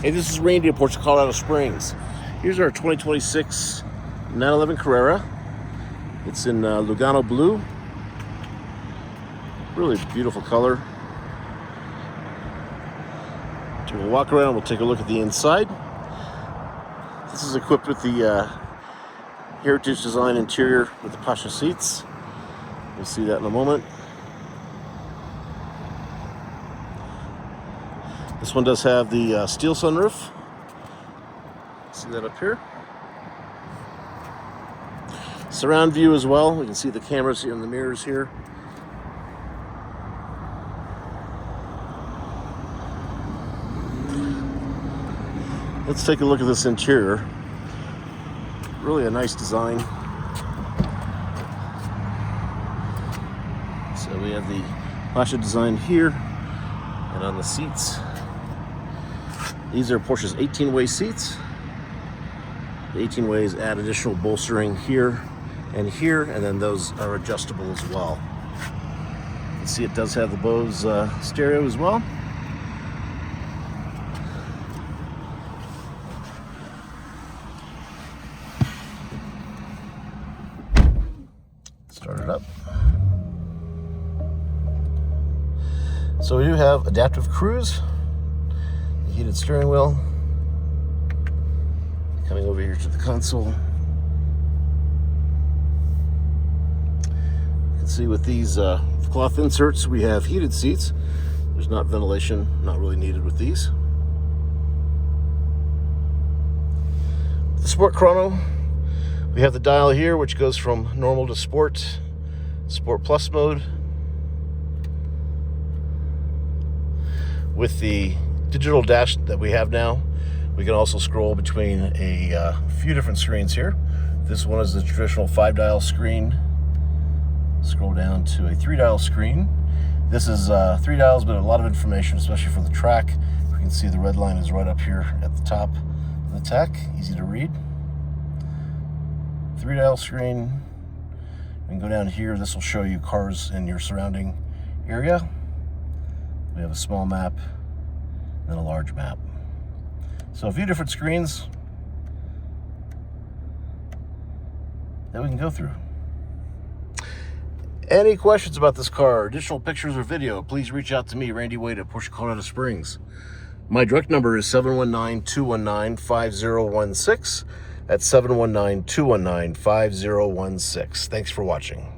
Hey, this is Randy at Porsche, Colorado Springs. Here's our 2026 911 Carrera. It's in Lugano Blue. Really beautiful color. So we'll walk around, we'll take a look at the inside. This is equipped with the Heritage Design interior with the Pasha seats. We'll see that in a moment. This one does have the steel sunroof. See that up here. Surround view as well. We can see the cameras here in the mirrors here. Let's take a look at this interior. Really a nice design. So we have the Pasha design here and on the seats. These are Porsche's 18-way seats. The 18 ways add additional bolstering here, and then those are adjustable as well. You can see it does have the Bose stereo as well. Start it up. So we do have adaptive cruise, the heated steering wheel. Coming over here to the console. You can see with these cloth inserts, we have heated seats. There's not ventilation, not really needed with these. With the Sport Chrono, we have the dial here, which goes from normal to Sport, Sport Plus mode. With the digital dash that we have now, we can also scroll between a few different screens here. This one is the traditional 5-dial screen. Scroll down to a 3-dial screen. This is 3 dials, but a lot of information, especially for the track. We can see the red line is right up here at the top of the tech. Easy to read. 3-dial screen. And go down here. This will show you cars in your surrounding area. We have a small map and a large map. So a few different screens that we can go through. Any questions about this car, additional pictures or video, please reach out to me, Randy Wade at Porsche Colorado Springs. My direct number is 719-219-5016. That's 719-219-5016. Thanks for watching.